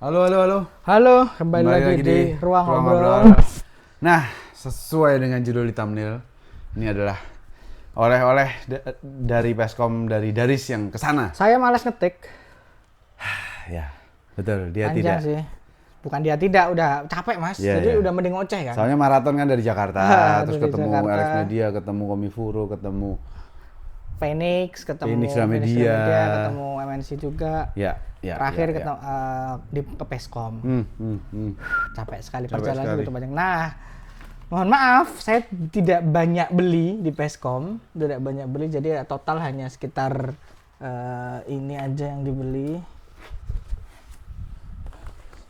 Halo, halo, halo. Halo, kembali lagi di Ruang Ngobrol. Nah, sesuai dengan judul di thumbnail, ini adalah oleh-oleh dari Peskom dari Daris yang kesana. Saya malas ngetik. Ya, betul. Dia Panjang tidak. sih. Bukan dia tidak, udah capek mas. Iya, Jadi iya. udah mending ngoceh kan. Soalnya maraton kan dari Jakarta, terus Dari ketemu Jakarta. Alex Media, ketemu Komifuro, ketemu Phoenix, ketemu Phoenix Gramedia. ketemu MNC juga. ya, ya. Terakhir ya, ketemu di Peskom. Hmm. Capek sekali Capek perjalanan sekali. begitu banyak. Nah, mohon maaf, saya tidak banyak beli di Peskom, tidak banyak beli. Jadi total hanya sekitar ini aja yang dibeli.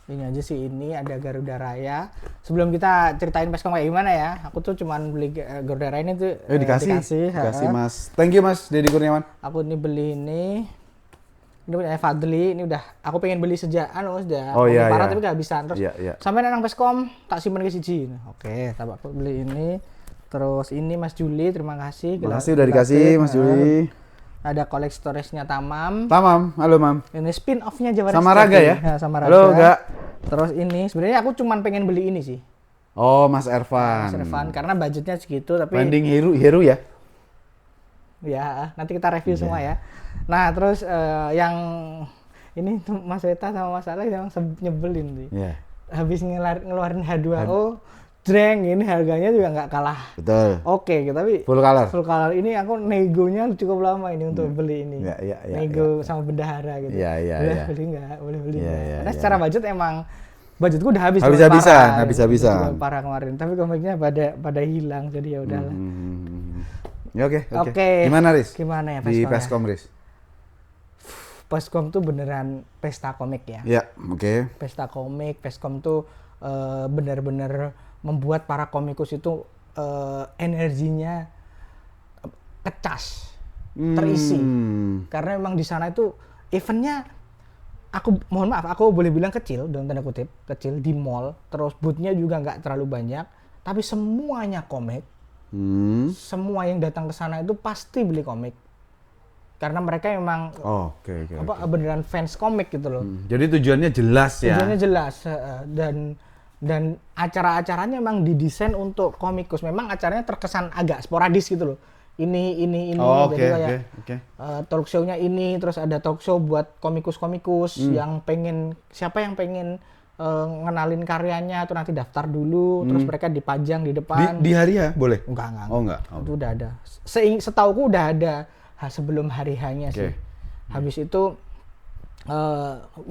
Ini aja sih, ini ada Garuda Raya. Sebelum kita ceritain Peskom kayak gimana ya, aku tuh cuman beli Garuda Raya ini tuh Dikasih ha. Mas. Thank you Mas Deddy Kurniawan. Aku ini beli ini punya Fadli. Ini udah aku pengen beli sejak sudah Oh, iya, parah iya. tapi gak bisa. Terus Iya. sampai nang Peskom tak simpen ke siji. Oke, tak aku beli ini. Terus ini Mas Juli, terima kasih. Makasih udah dikasih Mas Juli. Ada kolek storage-nya Tamam. Tamam, halo Mam. Ini spin-off-nya Jawa Sama Raga ya? Nah, sama Raga. Halo, Gak. Terus ini sebenarnya aku cuman pengen beli ini sih. Oh, Mas Ervan. Mas Irfan, karena budgetnya segitu tapi Branding Heru ya? ya nanti kita review semua ya. Nah, terus yang ini tuh Mas Weta sama Mas Alex yang nyebelin sih. Iya. Habis ngeluarin H2O, jreng, ini harganya juga nggak kalah. Betul. Oke, tapi Full color. full color ini aku negonya cukup lama ini untuk beli ini. Iya. Nego sama bendahara gitu. Iya. Boleh beli nggak? Boleh beli Iya, nggak? iya, Karena iya. secara budget emang budgetku udah habis. Habis-habisan, parah. habis-habisan. Jual parah kemarin. Tapi komiknya pada hilang, jadi ya udahlah. Ya oke. Oke. Gimana Riz? Gimana ya Di Peskom ya? Peskom Riz? Peskom tuh beneran pesta komik ya. Ya, oke. Pesta komik, Peskom tuh bener-bener membuat para komikus itu energinya kecas, terisi. Karena memang di sana itu eventnya, mohon maaf, aku boleh bilang kecil, dalam tanda kutip, kecil di mall. Terus booth-nya juga nggak terlalu banyak, tapi semuanya komik. Semua yang datang ke sana itu pasti beli komik. Karena mereka memang Oke. beneran fans komik gitu loh. Jadi tujuannya jelas ya? Tujuannya jelas, dan acara-acaranya memang didesain untuk komikus. Memang acaranya terkesan agak sporadis gitu loh. Ini. Oh, Jadi kayak oke. talk show-nya ini, terus ada talk show buat komikus-komikus yang siapa yang pengen ngenalin karyanya tuh nanti daftar dulu, terus mereka dipajang di depan. Di hari ya? Boleh? Enggak. Oh, enggak. Oh. Itu udah ada. Setauku udah ada sebelum hari hanya sih. Habis itu aku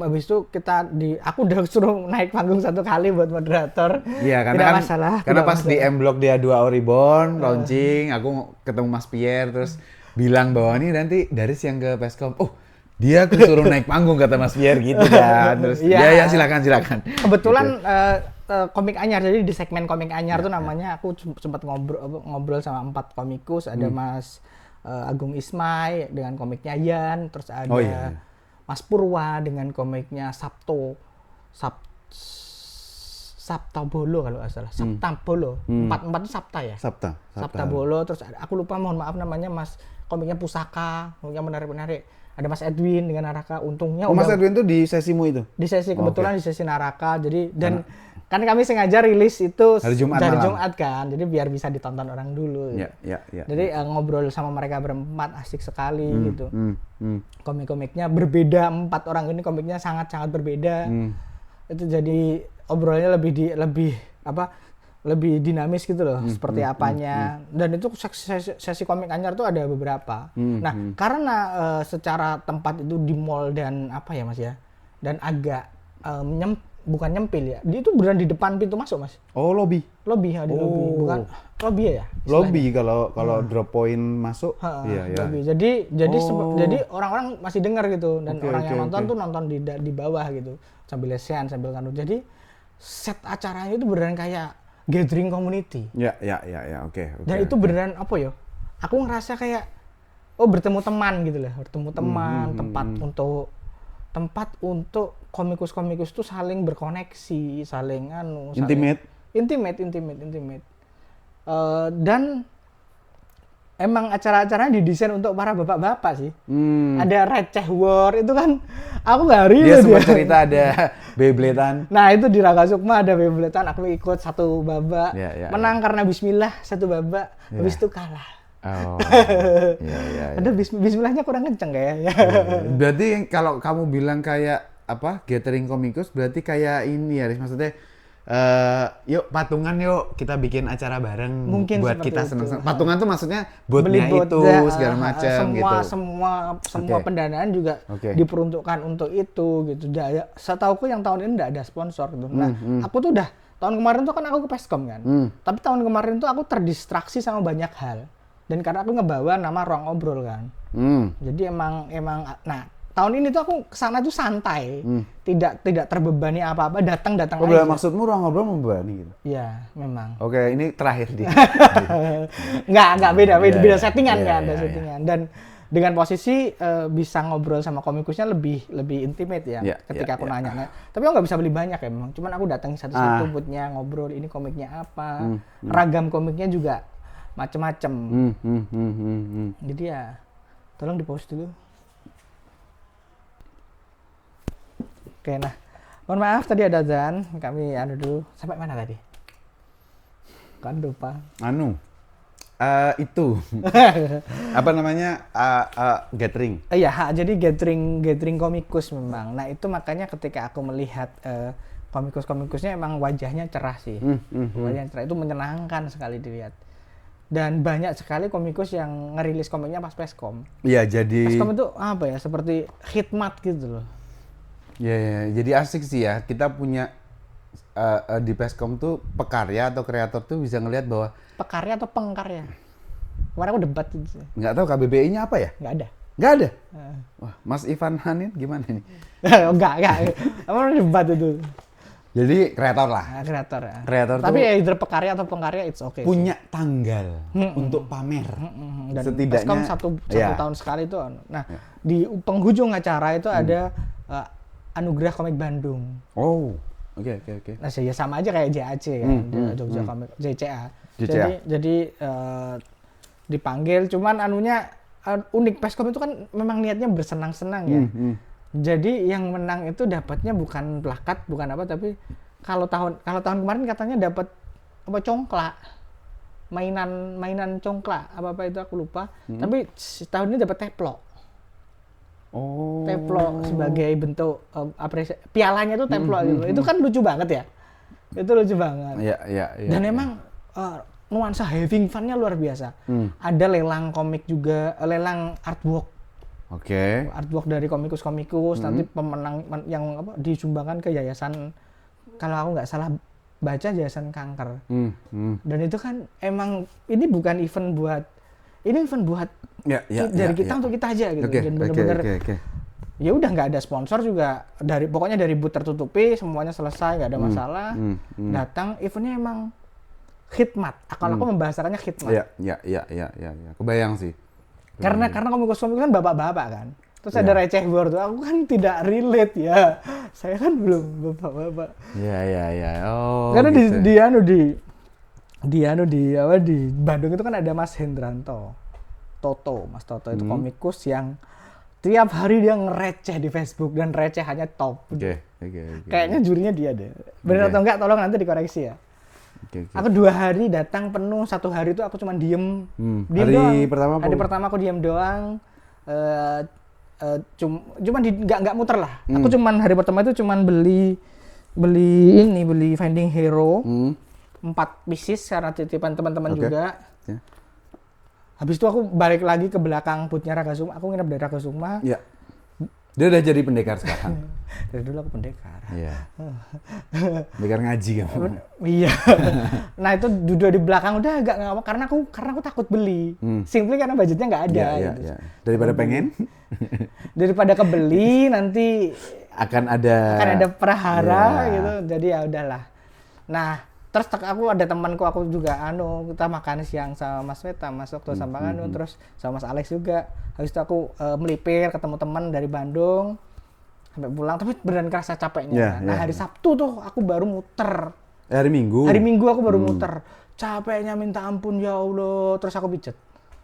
udah suruh naik panggung 1 kali buat moderator. Iya, karena tidak kan masalah. karena tidak pas di masalah. M Block dia 2 Reborn launching, aku ketemu Mas Pierre terus bilang bahwa ini nanti Daris yang ke Peskom. Oh, dia aku suruh naik panggung kata Mas Pierre gitu kan. Terus Iya. ya silakan. Kebetulan komik anyar, jadi di segmen komik anyar tuh namanya aku sempat ngobrol sama 4 komikus. Ada Mas Agung Ismay dengan komiknya Yan, terus ada Mas Purwa dengan komiknya Sabta Bolo kalau nggak salah. Sabta Bolo. 4 itu Sabta ya? Sabta Bolo. Terus aku lupa, mohon maaf namanya, Mas komiknya Pusaka, komiknya menarik-menarik. Ada Mas Edwin dengan Naraka. Untungnya Mas Edwin tuh di sesimu itu? di sesi kebetulan di sesi Naraka. Jadi kan kami sengaja rilis itu Hari Jumat dari malam. Jumat kan. Jadi biar bisa ditonton orang dulu. Ya. Jadi ngobrol sama mereka berempat asik sekali gitu. Komik-komiknya berbeda, 4 orang ini komiknya sangat-sangat berbeda. Itu jadi obrolannya lebih dinamis gitu loh, seperti apanya. Dan itu sesi komik anyar tuh ada beberapa. Nah, karena secara tempat itu di mall dan apa ya Mas ya, dan agak bukan nyempil ya, dia itu beneran di depan pintu masuk Mas. Oh, lobby Lobby bukan lobby ya istilahnya? lobby kalau drop point masuk. Iya. Lobby. Jadi orang-orang masih dengar gitu, dan orang yang nonton tuh nonton di bawah gitu sambil lesehan sambil kanu. Jadi set acaranya itu beneran kayak gathering community. Ya, oke. Dan itu beneran apa ya? Aku ngerasa kayak bertemu teman gitu lah, tempat untuk komikus-komikus tuh saling berkoneksi, saling Intimate. Dan emang acara-acaranya didesain untuk para bapak-bapak sih. Hmm. Ada receh war itu kan aku nggak relate Dia sempat ya. cerita ada Beyblade-an. Nah itu di Raga Sukma ada Beyblade-an, aku ikut satu babak, Ya, menang karena Bismillah satu babak, Ya. habis itu kalah. Oh, iya. Ada Bismillahnya kurang kenceng kayaknya. Berarti kalau kamu bilang kayak apa gathering komikus, berarti kayak ini ya, Riz. Maksudnya yuk patungan yuk kita bikin acara bareng Mungkin buat seperti kita itu. seneng-seneng. Patungan tuh maksudnya botnya Beli bot, itu segala macam gitu. Semua Oke. pendanaan juga Oke. diperuntukkan untuk itu gitu. Setauku yang tahun ini enggak ada sponsor gitu. Nah, aku tuh udah tahun kemarin tuh kan aku ke Peskom kan. Tapi tahun kemarin tuh aku terdistraksi sama banyak hal. Dan karena aku ngebawa nama Ruang Obrol kan. Jadi emang nah, tahun ini tuh aku kesana tuh santai. Tidak terbebani apa-apa, datang Oh, aja. maksudmu ruang ngobrol membebani gitu? Iya, memang. Oke, ini terakhir di. Enggak beda Iya, settingan iya, kan, iya, ada iya. settingan. Dan dengan posisi bisa ngobrol sama komikusnya lebih intimate ya Iya, ketika iya, aku iya. nanya. Nah, tapi aku nggak bisa beli banyak ya memang. Cuman aku datang satu-satu Ah. buatnya ngobrol ini komiknya apa, ragam komiknya juga macem-macem. Jadi ya tolong di pause dulu. Oke, nah mohon maaf tadi ada azan, kami dulu sampai mana tadi? Kan lupa. Itu apa namanya gathering. Iya, jadi gathering komikus memang. Nah itu makanya ketika aku melihat komikus-komikusnya emang wajahnya cerah sih. Wajahnya cerah itu menyenangkan sekali dilihat. Dan banyak sekali komikus yang ngerilis komiknya pas Peskom. Iya, jadi Peskom itu apa ya? Seperti khidmat gitu loh. ya, jadi asik sih ya. Kita punya di Peskom tuh pekarya atau kreator tuh bisa ngelihat bahwa Pekarya atau pengkarya? Kemarin aku debat gitu. nggak tahu KBBI-nya apa ya? Nggak ada. Nggak ada. Wah, Mas Ivan Hanin gimana nih? Enggak. Emang debat itu. Jadi kreator lah. Nah, kreator ya. Kreator Tapi tuh ya either pekarya atau pengkarya it's okay. punya tanggal untuk pamer. Dan Setidaknya Peskom satu ya. tahun sekali itu. Nah, di penghujung acara itu ada Anugerah Komik Bandung. Oh, oke. Nah, ya sama aja kayak JAC kan, Jogja Komik JCA. JCA. Jadi dipanggil, cuman anunya unik. Peskom itu kan memang niatnya bersenang-senang ya. Jadi yang menang itu dapatnya bukan plakat, bukan apa, tapi kalau tahun kemarin katanya dapat apa congklak. Mainan congklak, apa itu aku lupa. Tapi tahun ini dapat teplok. Oh. Teplok sebagai bentuk apresiasi. Pialanya tuh teplok gitu. Itu kan lucu banget ya. Itu lucu banget. Iya. Dan emang nuansa having fun-nya luar biasa. Ada lelang komik juga, lelang artwork. Oke. Artwork dari komikus-komikus, nanti pemenang yang disumbangkan ke yayasan, kalau aku nggak salah baca yayasan kanker. Dan itu kan emang ini bukan event buat, ini event buat dari kita untuk kita aja gitu. Dan bener-bener ya udah nggak ada sponsor juga, pokoknya dari booth tertutupi semuanya selesai, nggak ada masalah. Datang eventnya emang khidmat. Kalau aku membahasakannya khidmat. Iya. Kebayang sih. Karena komikus-komikus kan bapak-bapak kan. Terus ada receh war tuh. Aku kan tidak relate ya. Saya kan belum bapak-bapak. Iya. Oh. Karena gitu. di Bandung itu kan ada Mas Hendranto. Mas Toto itu komikus yang tiap hari dia ngereceh di Facebook dan recehannya top. Oke. Kayaknya jurinya dia deh. Benar atau enggak tolong nanti dikoreksi ya. Oke. Aku 2 hari datang penuh, 1 hari itu aku cuma diem Hari doang. pertama Hari pertama aku diem doang. Cuman nggak muter lah. Aku cuman hari pertama itu cuman beli Finding Hero 4 pieces karena titipan teman-teman juga. Ya. Habis itu aku balik lagi ke belakang booth-nya Raga Sukma. Aku nginep di Raga Sukma. Iya. Dia udah jadi pendekar sekarang. Dari dulu aku pendekar. Iya. Pendekar ngaji kan. Iya. Nah itu duduk di belakang udah agak nggak mau karena aku takut beli. Simply karena budgetnya nggak ada. Gitu. Iya. Daripada pengen. Daripada kebeli nanti akan ada perhara gitu. Jadi ya udahlah. Nah terus aku ada temanku, aku juga kita makan siang sama Mas Weta, Mas Okto sama terus sama Mas Alex juga. Habis itu aku melipir ketemu teman dari Bandung sampai pulang, tapi beneran kerasa capeknya. Hari Sabtu tuh aku baru muter. Hari Minggu. Hari Minggu aku baru muter. Capeknya minta ampun ya Allah, terus aku pijet.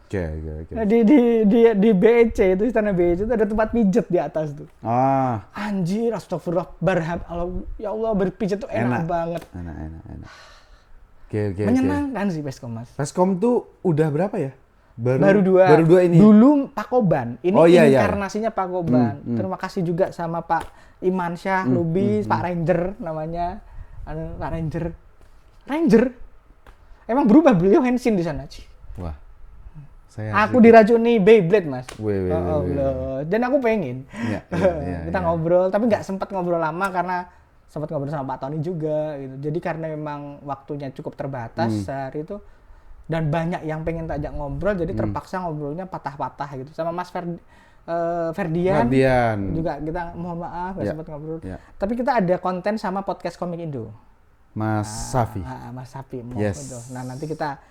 Oke. Nah, di BEC itu, istana BEC itu ada tempat pijet di atas tuh. Ah, Anjir, astagfirullah, ya Allah, berpijet tuh enak banget. Enak. Oke. Menyenangkan sih Peskom, Mas. Peskom tuh udah berapa ya? Baru dua ini. Dulu Pakoban. Ini Iya. inkarnasinya Pakoban. Terima kasih juga sama Pak Imansyah Lubis, Pak Ranger namanya. Pak Ranger. Emang berubah beliau Henshin di sana, Ci. Wah. Aku diracuni Beyblade, Mas. Wih. Dan aku pengen. Iya, Kita ngobrol, tapi nggak sempat ngobrol lama karena sempat ngobrol sama Pak Tony juga gitu. Jadi karena memang waktunya cukup terbatas sehari itu dan banyak yang pengen tajak ngobrol, jadi terpaksa ngobrolnya patah-patah gitu. Sama Mas Ferdian juga kita mohon maaf nggak sempat ngobrol. Yeah. Tapi kita ada konten sama podcast Komik Indo. Mas Safi. Mas Safi. Yes. Nah, nanti kita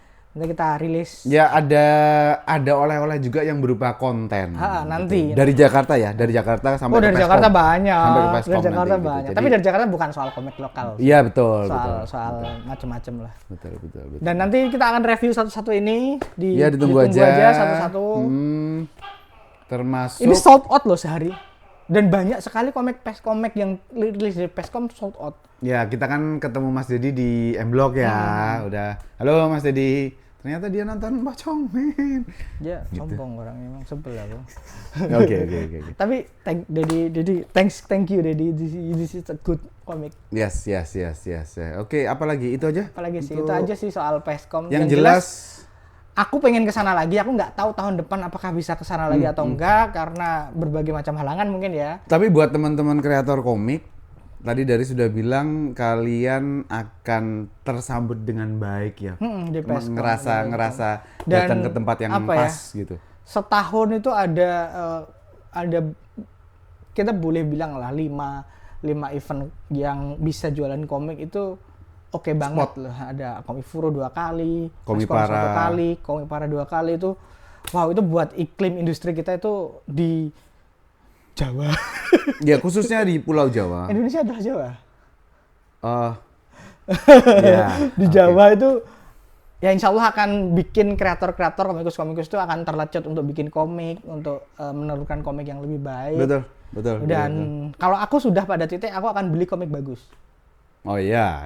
rilis. Ya ada oleh-oleh juga yang berupa konten. Nanti. Dari Jakarta ya, dari Jakarta sampai ke dari Jakarta banyak. Sampai ke Peskom dari Jakarta nanti, banyak. gitu. Tapi dari Jakarta bukan soal komik lokal. Iya betul. Soal macam-macam lah. Betul. Dan nanti kita akan review satu-satu ini. Ditunggu aja satu-satu. Termasuk. Ini sold out loh sehari. Dan banyak sekali komik yang rilis dari Peskom sold out. Ya kita kan ketemu Mas Dedi di M Block ya. Udah. Halo Mas Dedi. Ternyata dia nonton Pocong, men. Dia sombong orangnya, emang sebel aku. Oke. Tapi thank you Dedi. This is a good comic. Yes. Oke, apalagi itu aja? Apalagi sih, itu aja sih soal Peskom. Yang jelas aku pengen kesana lagi. Aku nggak tahu tahun depan apakah bisa kesana lagi atau enggak karena berbagai macam halangan mungkin ya. Tapi buat teman-teman kreator komik, tadi dari sudah bilang kalian akan tersambut dengan baik ya. Di Peskom, ngerasa datang ke tempat yang pas gitu. Setahun itu ada kita boleh bilang lah 5 event yang bisa jualan komik itu oke banget loh. Ada Komifuro 2 kali, Komipara 1 kali, Komipara 2 kali itu. Wow, itu buat iklim industri kita itu di Jawa. Ya khususnya di Pulau Jawa. Indonesia adalah Jawa. Di Jawa itu ya insya Allah akan bikin kreator-kreator komikus itu akan terlecut untuk bikin komik, untuk menelurkan komik yang lebih baik. Betul. Dan kalau aku sudah pada titik aku akan beli komik bagus. Oh iya.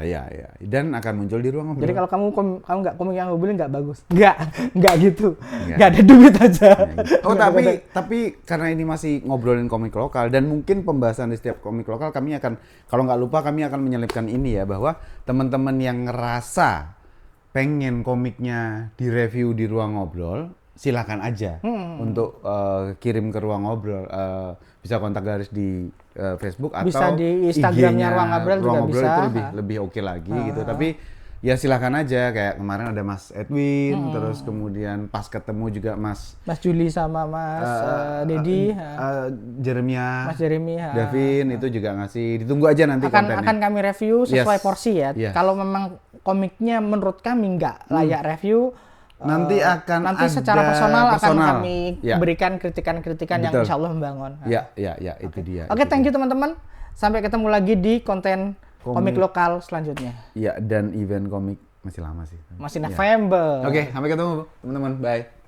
Dan akan muncul di ruang ngobrol. Jadi kalau kamu nggak komik yang aku beli nggak bagus. Nggak gitu. Nggak ada duit aja. Oh tapi karena ini masih ngobrolin komik lokal dan mungkin pembahasan di setiap komik lokal kami akan, kalau nggak lupa kami akan menyelipkan ini ya, bahwa teman-teman yang ngerasa pengen komiknya direview di ruang ngobrol, silakan aja untuk kirim ke ruang ngobrol. Bisa kontak Garis di Facebook atau bisa di Instagramnya Ruang Ngobrol juga bisa. Itu lebih oke lagi gitu. Tapi ya silakan aja, kayak kemarin ada Mas Edwin, terus kemudian pas ketemu juga Mas Juli sama Mas Dedi, Jeremia, Mas Jeremy, Davin itu juga ngasih. Ditunggu aja nanti kontennya. Akan kami review sesuai porsi ya. Kalau memang komiknya menurut kami nggak layak review, nanti secara personal akan kami berikan kritikan-kritikan yang insya Allah membangun. Ya, itu dia. Oke, thank you teman-teman. Sampai ketemu lagi di konten komik lokal selanjutnya. Ya, dan event komik masih lama sih. Masih November. Oke, sampai ketemu teman-teman. Bye.